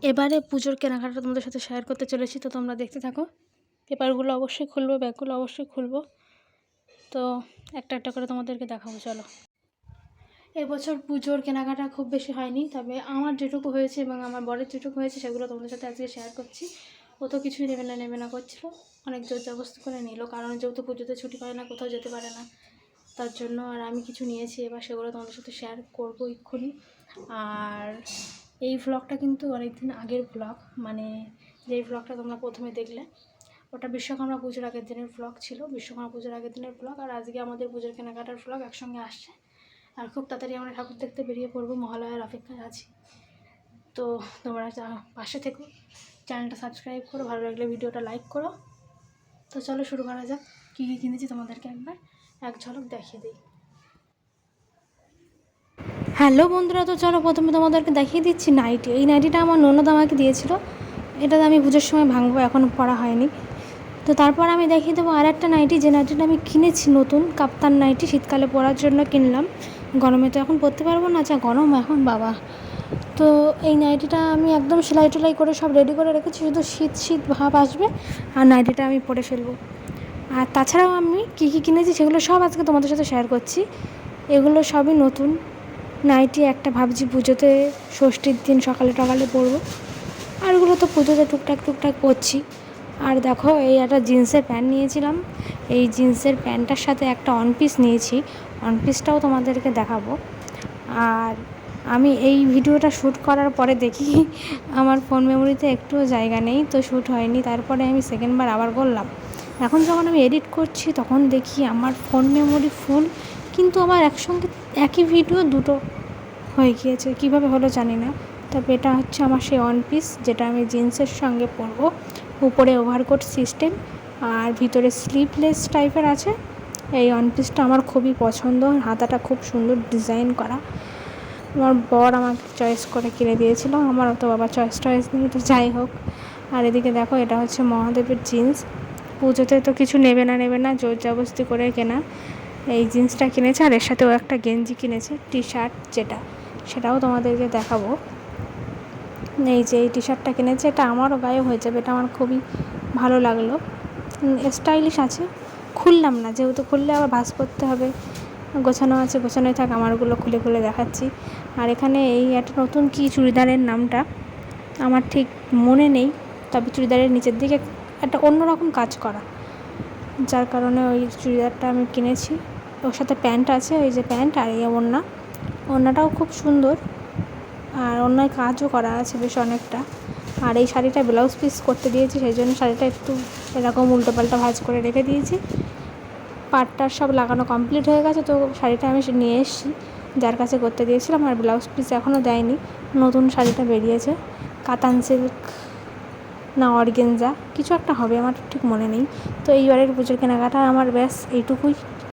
এবারে পুজোর কেনাকাটা তোমাদের সাথে শেয়ার করতে চলেছি, তো তোমরা দেখতে থাকো। পেপারগুলো অবশ্যই খুলবো, ব্যাগগুলো অবশ্যই খুলবো, তো একটা একটা করে তোমাদেরকে দেখাবো। চলো। এবছর পুজোর কেনাকাটা খুব বেশি হয়নি, তবে আমার যেটুকু হয়েছে এবং আমার বরের যেটুকু হয়েছে সেগুলো তোমাদের সাথে আজকে শেয়ার করছি। ও তো কিছুই নেবে না করছিলো, অনেক জোর জবরদস্তি করে নিল, কারণ যেহেতু পুজোতে ছুটি পায় না, কোথাও যেতে পারে না, তার জন্য। আর আমি কিছু নিয়েছি, এবার সেগুলো তোমাদের সাথে শেয়ার করবো এক্ষুনি। আর এই ভ্লগটা কিন্তু অনেকদিন আগের ভ্লগ, মানে যেই ভ্লগটা তোমরা প্রথমে দেখলে ওটা বিশ্বকর্মা পুজোর আগের দিনের ভ্লগ ছিল, বিশ্বকর্মা পুজোর আগের দিনের ভ্লগ। আর আজকে আমাদের পুজোর কেনাকাটার ভ্লগ একসঙ্গে আসছে। আর খুব তাড়াতাড়ি আমরা ঠাকুর দেখতে বেরিয়ে পড়বো, মহালয়ার অপেক্ষায় আছি। তো তোমরা পাশে থেকো, চ্যানেলটা সাবস্ক্রাইব করো, ভালো লাগলে ভিডিওটা লাইক করো। তো চলো শুরু করা যাক। কী কী কিনেছি তোমাদেরকে একবার এক ঝলক দেখিয়ে দিই। হ্যালো বন্ধুরা, তো চলো প্রথমে তোমাদেরকে দেখিয়ে দিচ্ছি নাইটি। এই নাইটিটা আমার ননদ আমাকে দিয়েছিল, এটা আমি পুজোর সময় ভাঙবো, এখনও পরা হয়নি। তো তারপর আমি দেখিয়ে দেবো আর একটা নাইটি, যে নাইটিটা আমি কিনেছি নতুন, কাপ্তান নাইটি, শীতকালে পরার জন্য কিনলাম। গরমে তো এখন পরতে পারবো না, যা গরম এখন বাবা। তো এই নাইটিটা আমি একদম সেলাই টেলাই করে সব রেডি করে রেখেছি, শুধু শীত শীত ভাব আসবে আর নাইটিটা আমি পরে ফেলবো। আর তাছাড়াও আমি কী কী কিনেছি সেগুলো সব আজকে তোমাদের সাথে শেয়ার করছি। এগুলো সবই নতুন নাইটি, একটা ভাবছি পুজোতে ষষ্ঠীর দিন সকালে টকালে পরবো, আর ওগুলো তো পুজোতে টুকটাক পরছি। আর দেখো, এই একটা জিন্সের প্যান্ট নিয়েছিলাম, এই জিন্সের প্যান্টটার সাথে একটা অন পিস নিয়েছি, অন পিসটাও তোমাদেরকে দেখাবো। আর আমি এই ভিডিওটা শ্যুট করার পরে দেখি আমার ফোন মেমোরিতে একটুও জায়গা নেই, তো শ্যুট হয়নি। তারপরে আমি সেকেন্ডবার আবার করলাম। এখন যখন আমি এডিট করছি তখন দেখি আমার ফোন মেমোরি ফুল, কিন্তু আমার একসঙ্গে একই ভিডিও দুটো হয়ে গিয়েছে, কীভাবে হলো জানি না। তবে এটা হচ্ছে আমার সেই ওয়ান পিস, যেটা আমি জিন্সের সঙ্গে পরবো। উপরে ওভারকোট সিস্টেম আর ভিতরে স্লিভলেস টাইপের আছে। এই ওয়ান পিসটা আমার খুবই পছন্দ, হাতাটা খুব সুন্দর ডিজাইন করা। আমার বর আমাকে চয়েস করে কিনে দিয়েছিল, আমার অত বাবা চয়েস নেই, তো যাই হোক। আর এদিকে দেখো, এটা হচ্ছে মহাদেবের জিন্স। পুজোতে তো কিছু নেবে না, জোর জবরদস্তি করে কেনা এই জিন্সটা কিনেছে। আর এর সাথেও একটা গেঞ্জি কিনেছে, টি শার্ট, সেটাও তোমাদেরকে দেখাবো। এই যে এই টি শার্টটা কিনেছে, এটা আমারও গায়ে হয়ে যাবে, এটা আমার খুবই ভালো লাগলো, স্টাইলিশ আছে। খুললাম না, যেহেতু খুললে আবার ভাঁজ করতে হবে, গোছানো আছে, গোছানোই থাক, আমারগুলো খুলে খুলে দেখাচ্ছি। আর এখানে এই একটা নতুন কি চুড়িদারের নামটা আমার ঠিক মনে নেই, তবে চুড়িদারের নিচের দিকে একটা অন্যরকম কাজ করা, যার কারণে ওই চুড়িদারটা আমি কিনেছি। ওর সাথে প্যান্ট আছে, এই যে প্যান্ট, আর এই ওড়নাটাও খুব সুন্দর, আর অন্যায় কাজও করা আছে বেশ অনেকটা। আর এই শাড়িটা ব্লাউজ পিস করতে দিয়েছি, সেই জন্য শাড়িটা একটু এরকম উল্টোপাল্টা ভাঁজ করে রেখে দিয়েছি। পাটটার সব লাগানো কমপ্লিট হয়ে গেছে, তো শাড়িটা আমি নিয়ে এসেছি যার কাছে করতে দিয়েছিলাম। আর ব্লাউজ পিস এখনও দেয়নি, নতুন শাড়িটা বেরিয়েছে, কাতান সিল্ক না অর্গেনজা কিছু একটা হবে, আমার ঠিক মনে নেই। তো এইবারের পুজোর কেনাকাটা আমার ব্যাস এইটুকুই।